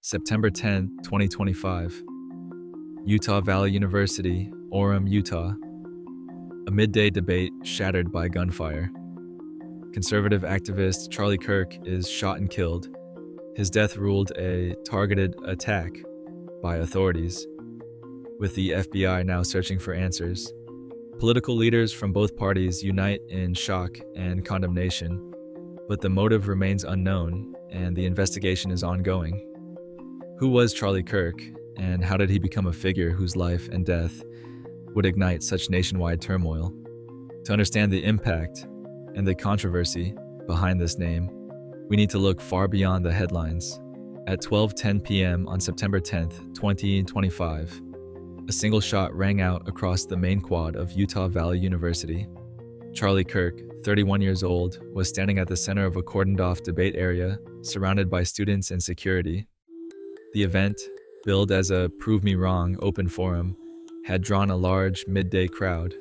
September 10, 2025. Utah Valley University, Orem, Utah. A midday debate shattered by gunfire. Conservative activist Charlie Kirk is shot and killed. His death ruled a targeted attack by authorities, with the FBI now searching for answers. Political leaders from both parties unite in shock and condemnation, but the motive remains unknown and the investigation is ongoing. Who was Charlie Kirk, and how did he become a figure whose life and death would ignite such nationwide turmoil? To understand the impact and the controversy behind this name, we need to look far beyond the headlines. At 12:10 p.m. on September 10th, 2025, a single shot rang out across the main quad of Utah Valley University. Charlie Kirk, 31 years old, was standing at the center of a cordoned-off debate area, surrounded by students and security. The event, billed as a Prove Me Wrong open forum, had drawn a large midday crowd.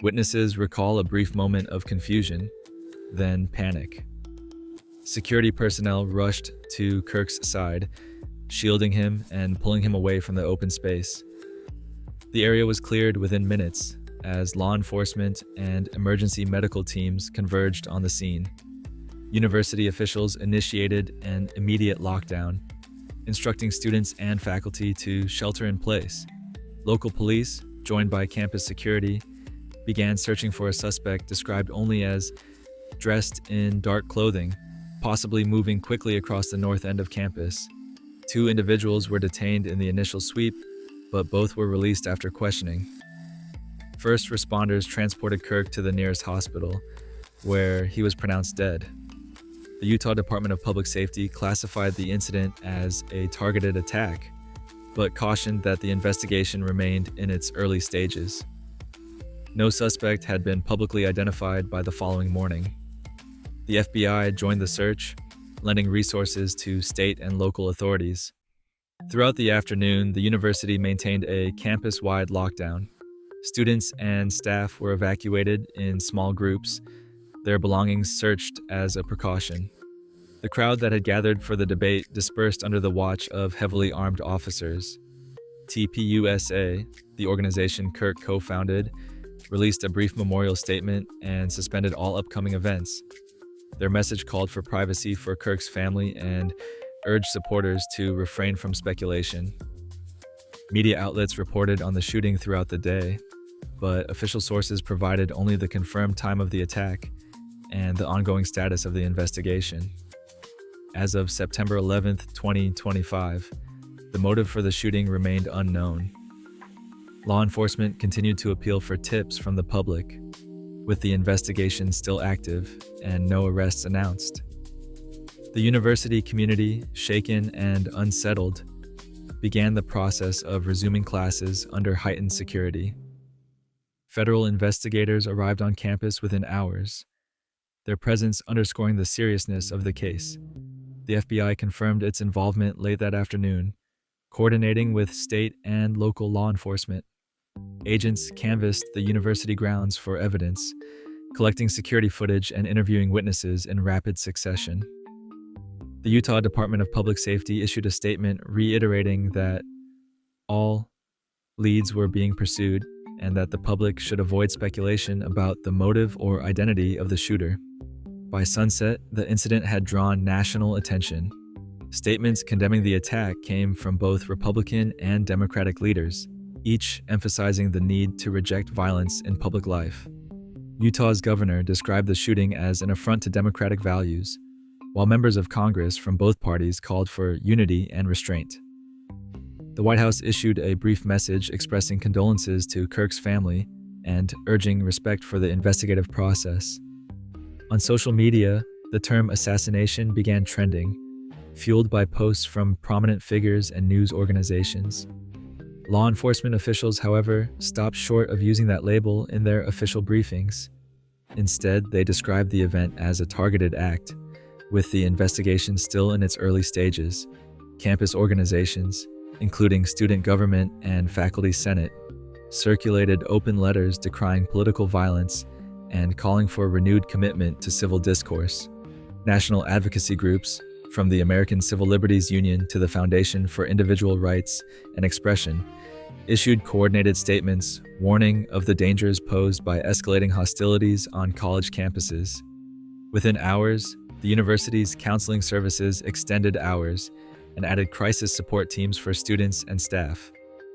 Witnesses recall a brief moment of confusion, then panic. Security personnel rushed to Kirk's side, shielding him and pulling him away from the open space. The area was cleared within minutes as law enforcement and emergency medical teams converged on the scene. University officials initiated an immediate lockdown, instructing students and faculty to shelter in place. Local police, joined by campus security, began searching for a suspect described only as dressed in dark clothing, possibly moving quickly across the north end of campus. 2 individuals were detained in the initial sweep, but both were released after questioning. First responders transported Kirk to the nearest hospital, where he was pronounced dead. The Utah Department of Public Safety classified the incident as a targeted attack, but cautioned that the investigation remained in its early stages. No suspect had been publicly identified by the following morning. The FBI joined the search, lending resources to state and local authorities. Throughout the afternoon, the university maintained a campus-wide lockdown. Students and staff were evacuated in small groups, their belongings searched as a precaution. The crowd that had gathered for the debate dispersed under the watch of heavily armed officers. TPUSA, the organization Kirk co-founded, released a brief memorial statement and suspended all upcoming events. Their message called for privacy for Kirk's family and urged supporters to refrain from speculation. Media outlets reported on the shooting throughout the day, but official sources provided only the confirmed time of the attack and the ongoing status of the investigation. As of September 11th, 2025, the motive for the shooting remained unknown. Law enforcement continued to appeal for tips from the public, with the investigation still active and no arrests announced. The university community, shaken and unsettled, began the process of resuming classes under heightened security. Federal investigators arrived on campus within hours, their presence underscoring the seriousness of the case. The FBI confirmed its involvement late that afternoon, coordinating with state and local law enforcement. Agents canvassed the university grounds for evidence, collecting security footage and interviewing witnesses in rapid succession. The Utah Department of Public Safety issued a statement reiterating that all leads were being pursued and that the public should avoid speculation about the motive or identity of the shooter. By sunset, the incident had drawn national attention. Statements condemning the attack came from both Republican and Democratic leaders, each emphasizing the need to reject violence in public life. Utah's governor described the shooting as an affront to democratic values, while members of Congress from both parties called for unity and restraint. The White House issued a brief message expressing condolences to Kirk's family and urging respect for the investigative process. On social media, the term assassination began trending, fueled by posts from prominent figures and news organizations. Law enforcement officials, however, stopped short of using that label in their official briefings. Instead, they described the event as a targeted act, with the investigation still in its early stages. Campus organizations, including student government and faculty senate, circulated open letters decrying political violence and calling for renewed commitment to civil discourse. National advocacy groups, from the American Civil Liberties Union to the Foundation for Individual Rights and Expression, issued coordinated statements warning of the dangers posed by escalating hostilities on college campuses. Within hours, the university's counseling services extended hours and added crisis support teams for students and staff.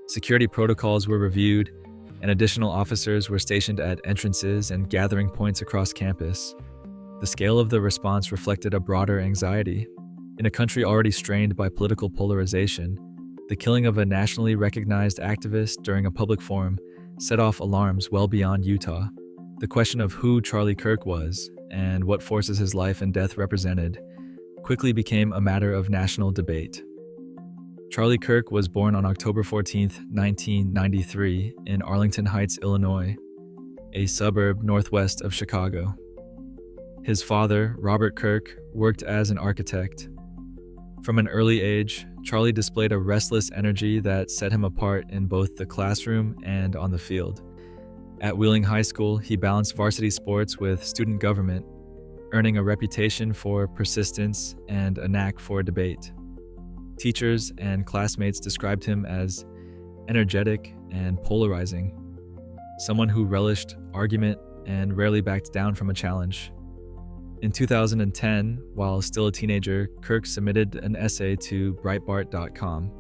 Security protocols were reviewed, and additional officers were stationed at entrances and gathering points across campus. The scale of the response reflected a broader anxiety. In a country already strained by political polarization, the killing of a nationally recognized activist during a public forum set off alarms well beyond Utah. The question of who Charlie Kirk was and what forces his life and death represented quickly became a matter of national debate. Charlie Kirk was born on October 14, 1993, in Arlington Heights, Illinois, a suburb northwest of Chicago. His father, Robert Kirk, worked as an architect. From an early age, Charlie displayed a restless energy that set him apart in both the classroom and on the field. At Wheeling High School, he balanced varsity sports with student government, earning a reputation for persistence and a knack for debate. Teachers and classmates described him as energetic and polarizing, someone who relished argument and rarely backed down from a challenge. In 2010, while still a teenager, Kirk submitted an essay to Breitbart.com.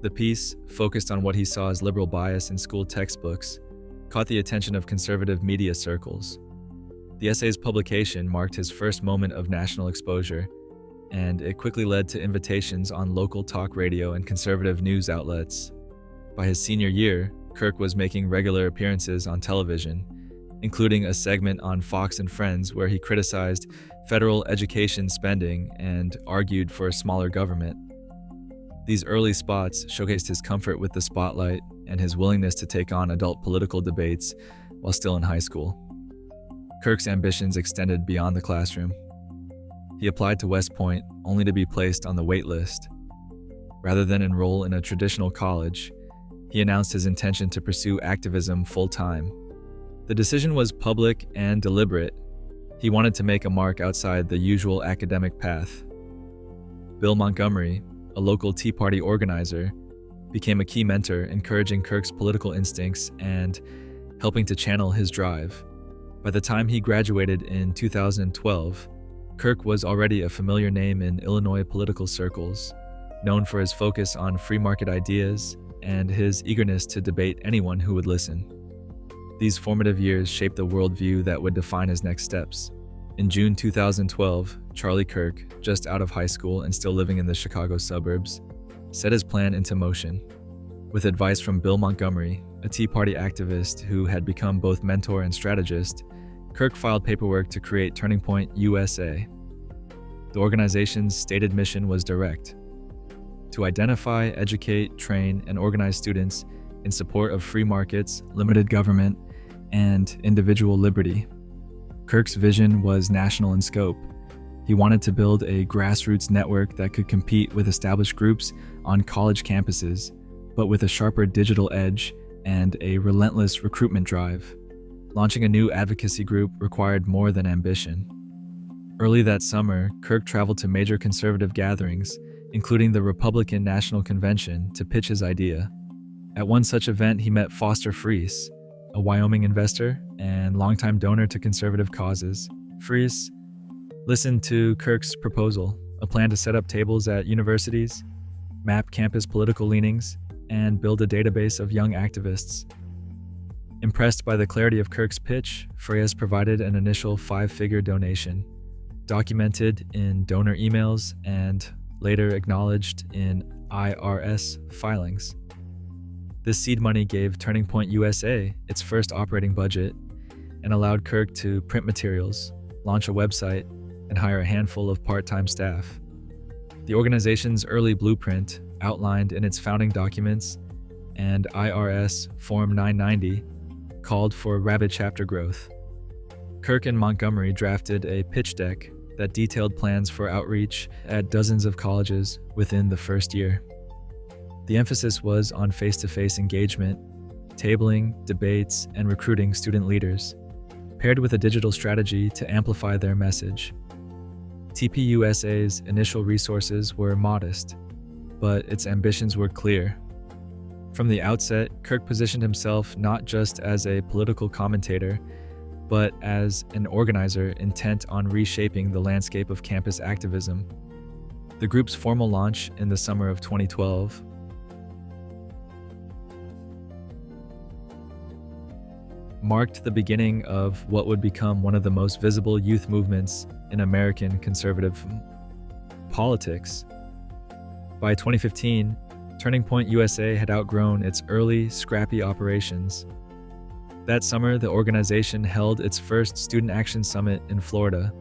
The piece, focused on what he saw as liberal bias in school textbooks, caught the attention of conservative media circles. The essay's publication marked his first moment of national exposure, and it quickly led to invitations on local talk radio and conservative news outlets. By his senior year, Kirk was making regular appearances on television, including a segment on Fox and Friends where he criticized federal education spending and argued for a smaller government. These early spots showcased his comfort with the spotlight and his willingness to take on adult political debates while still in high school. Kirk's ambitions extended beyond the classroom. He applied to West Point only to be placed on the wait list. Rather than enroll in a traditional college, he announced his intention to pursue activism full-time. The decision was public and deliberate. He wanted to make a mark outside the usual academic path. Bill Montgomery, a local Tea Party organizer, became a key mentor, encouraging Kirk's political instincts and helping to channel his drive. By the time he graduated in 2012, Kirk was already a familiar name in Illinois political circles, known for his focus on free market ideas and his eagerness to debate anyone who would listen. These formative years shaped the worldview that would define his next steps. In June 2012, Charlie Kirk, just out of high school and still living in the Chicago suburbs, set his plan into motion. With advice from Bill Montgomery, a Tea Party activist who had become both mentor and strategist, Kirk filed paperwork to create Turning Point USA. The organization's stated mission was direct: to identify, educate, train, and organize students in support of free markets, limited government, and individual liberty. Kirk's vision was national in scope. He wanted to build a grassroots network that could compete with established groups on college campuses, but with a sharper digital edge and a relentless recruitment drive. Launching a new advocacy group required more than ambition. Early that summer, Kirk traveled to major conservative gatherings, including the Republican National Convention, to pitch his idea. At one such event, he met Foster Friess, a Wyoming investor and longtime donor to conservative causes. Friess listened to Kirk's proposal, a plan to set up tables at universities, map campus political leanings, and build a database of young activists. Impressed by the clarity of Kirk's pitch, Friess provided an initial 5-figure donation, documented in donor emails and later acknowledged in IRS filings. This seed money gave Turning Point USA its first operating budget and allowed Kirk to print materials, launch a website, and hire a handful of part-time staff. The organization's early blueprint, outlined in its founding documents and IRS Form 990, called for rapid chapter growth. Kirk and Montgomery drafted a pitch deck that detailed plans for outreach at dozens of colleges within the first year. The emphasis was on face-to-face engagement, tabling, debates, and recruiting student leaders, paired with a digital strategy to amplify their message. TPUSA's initial resources were modest, but its ambitions were clear. From the outset, Kirk positioned himself not just as a political commentator, but as an organizer intent on reshaping the landscape of campus activism. The group's formal launch in the summer of 2012 marked the beginning of what would become one of the most visible youth movements in American conservative politics. By 2015, Turning Point USA had outgrown its early, scrappy operations. That summer, the organization held its first Student Action Summit in Florida,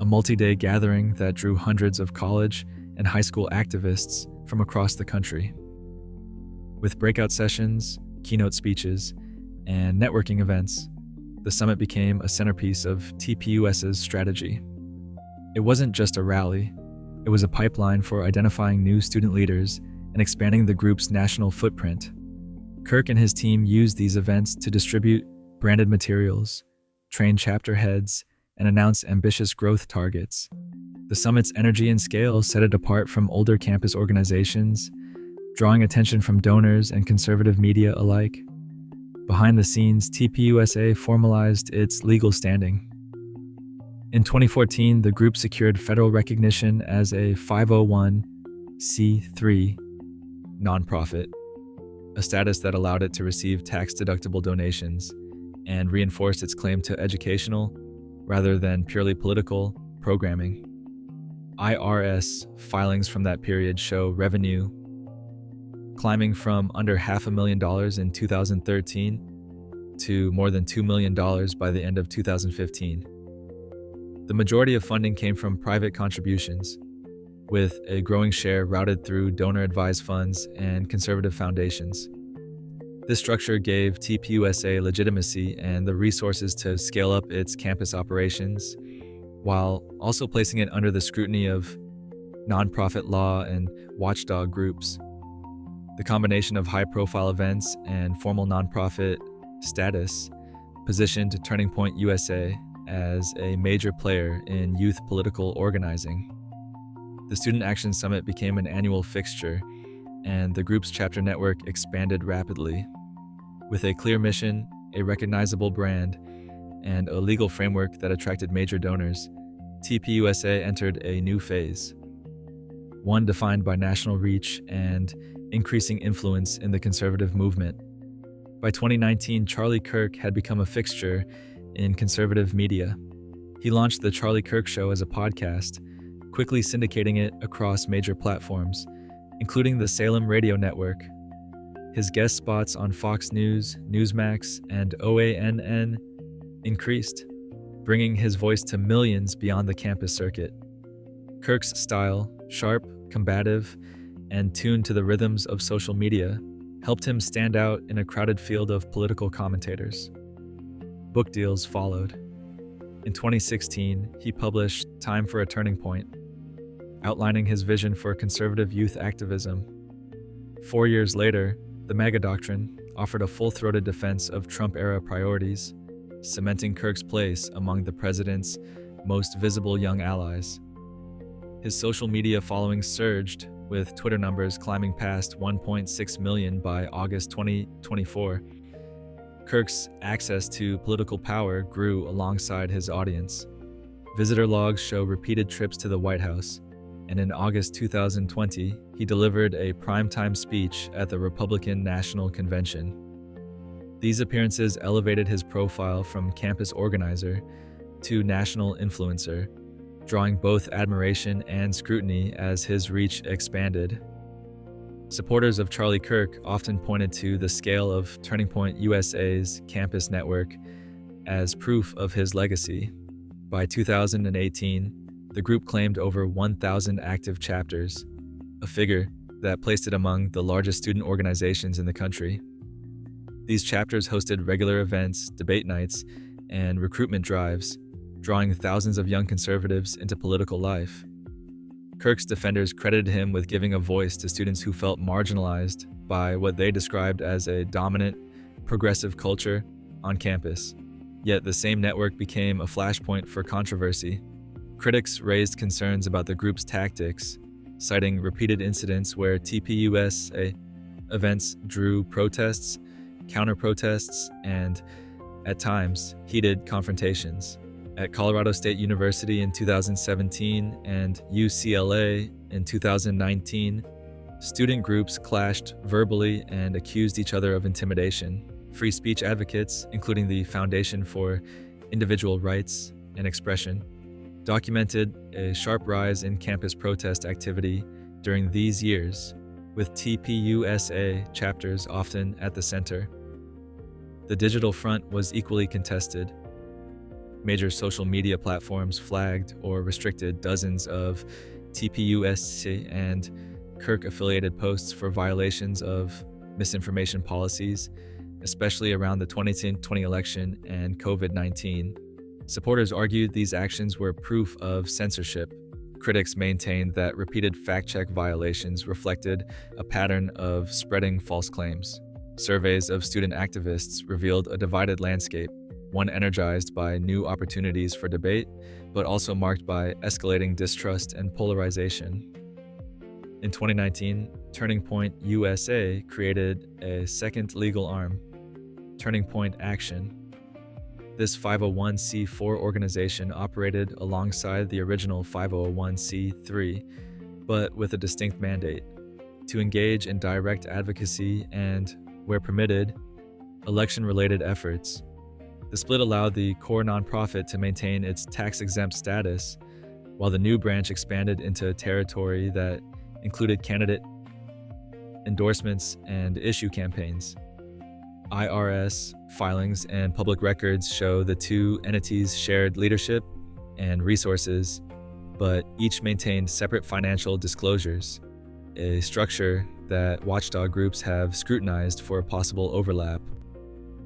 a multi-day gathering that drew hundreds of college and high school activists from across the country. With breakout sessions, keynote speeches, and networking events, the summit became a centerpiece of TPUSA's strategy. It wasn't just a rally, it was a pipeline for identifying new student leaders and expanding the group's national footprint. Kirk and his team used these events to distribute branded materials, train chapter heads, and announce ambitious growth targets. The summit's energy and scale set it apart from older campus organizations, drawing attention from donors and conservative media alike. Behind the scenes, TPUSA formalized its legal standing. In 2014, the group secured federal recognition as a 501c3 nonprofit, a status that allowed it to receive tax-deductible donations and reinforced its claim to educational, rather than purely political, programming. IRS filings from that period show revenue climbing from under $500,000 in 2013 to more than $2 million by the end of 2015. The majority of funding came from private contributions, with a growing share routed through donor-advised funds and conservative foundations. This structure gave TPUSA legitimacy and the resources to scale up its campus operations, while also placing it under the scrutiny of nonprofit law and watchdog groups. The combination of high-profile events and formal nonprofit status positioned Turning Point USA as a major player in youth political organizing. The Student Action Summit became an annual fixture, and the group's chapter network expanded rapidly. With a clear mission, a recognizable brand, and a legal framework that attracted major donors, TPUSA entered a new phase, one defined by national reach and increasing influence in the conservative movement. By 2019, Charlie Kirk had become a fixture in conservative media. He launched The Charlie Kirk Show as a podcast, quickly syndicating it across major platforms, including the Salem Radio Network. His guest spots on Fox News, Newsmax, and OANN increased, bringing his voice to millions beyond the campus circuit. Kirk's style, sharp, combative, and tuned to the rhythms of social media, helped him stand out in a crowded field of political commentators. Book deals followed. In 2016, he published Time for a Turning Point, outlining his vision for conservative youth activism. 4 years later, The MAGA Doctrine offered a full-throated defense of Trump-era priorities, cementing Kirk's place among the president's most visible young allies. His social media following surged, with Twitter numbers climbing past 1.6 million by August 2024. Kirk's access to political power grew alongside his audience. Visitor logs show repeated trips to the White House, and in August 2020, he delivered a primetime speech at the Republican National Convention. These appearances elevated his profile from campus organizer to national influencer, drawing both admiration and scrutiny as his reach expanded. Supporters of Charlie Kirk often pointed to the scale of Turning Point USA's campus network as proof of his legacy. By 2018, the group claimed over 1,000 active chapters, a figure that placed it among the largest student organizations in the country. These chapters hosted regular events, debate nights, and recruitment drives, drawing thousands of young conservatives into political life. Kirk's defenders credited him with giving a voice to students who felt marginalized by what they described as a dominant, progressive culture on campus. Yet the same network became a flashpoint for controversy. Critics raised concerns about the group's tactics, citing repeated incidents where TPUSA events drew protests, counter-protests, and, at times, heated confrontations. At Colorado State University in 2017 and UCLA in 2019, student groups clashed verbally and accused each other of intimidation. Free speech advocates, including the Foundation for Individual Rights and Expression, documented a sharp rise in campus protest activity during these years, with TPUSA chapters often at the center. The digital front was equally contested. Major social media platforms flagged or restricted dozens of TPUSA and Kirk-affiliated posts for violations of misinformation policies, especially around the 2020 election and COVID-19. Supporters argued these actions were proof of censorship. Critics maintained that repeated fact-check violations reflected a pattern of spreading false claims. Surveys of student activists revealed a divided landscape, one energized by new opportunities for debate, but also marked by escalating distrust and polarization. In 2019, Turning Point USA created a second legal arm, Turning Point Action. This 501c4 organization operated alongside the original 501c3, but with a distinct mandate: to engage in direct advocacy and, where permitted, election-related efforts. The split allowed the core nonprofit to maintain its tax-exempt status, while the new branch expanded into territory that included candidate endorsements and issue campaigns. IRS filings and public records show the two entities shared leadership and resources, but each maintained separate financial disclosures, a structure that watchdog groups have scrutinized for possible overlap.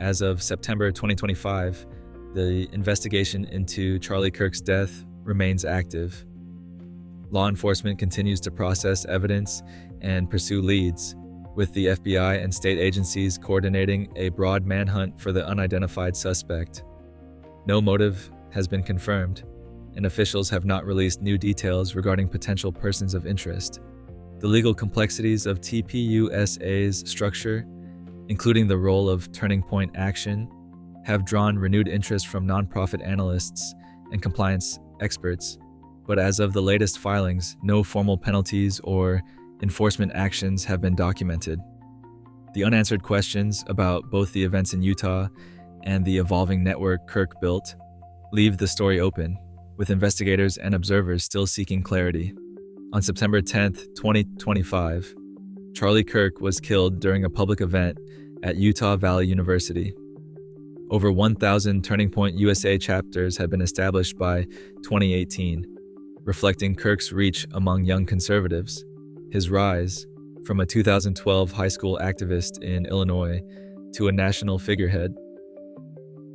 As of September 2025, the investigation into Charlie Kirk's death remains active. Law enforcement continues to process evidence and pursue leads, with the FBI and state agencies coordinating a broad manhunt for the unidentified suspect. No motive has been confirmed, and officials have not released new details regarding potential persons of interest. The legal complexities of TPUSA's structure, including the role of Turning Point Action, have drawn renewed interest from nonprofit analysts and compliance experts. But as of the latest filings, no formal penalties or enforcement actions have been documented. The unanswered questions about both the events in Utah and the evolving network Kirk built leave the story open, with investigators and observers still seeking clarity. On September 10, 2025, Charlie Kirk was killed during a public event at Utah Valley University. Over 1,000 Turning Point USA chapters had been established by 2018, reflecting Kirk's reach among young conservatives. His rise, from a 2012 high school activist in Illinois to a national figurehead,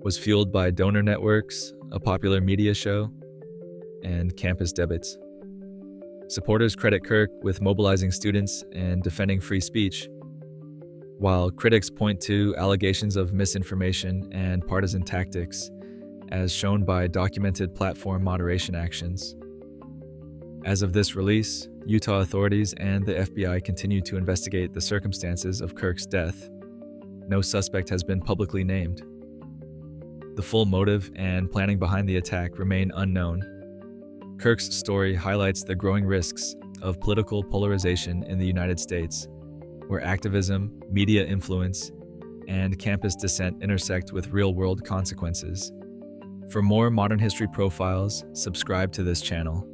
was fueled by donor networks, a popular media show, and campus debates. Supporters credit Kirk with mobilizing students and defending free speech, while critics point to allegations of misinformation and partisan tactics, as shown by documented platform moderation actions. As of this release, Utah authorities and the FBI continue to investigate the circumstances of Kirk's death. No suspect has been publicly named. The full motive and planning behind the attack remain unknown. Kirk's story highlights the growing risks of political polarization in the United States, where activism, media influence, and campus dissent intersect with real-world consequences. For more modern history profiles, subscribe to this channel.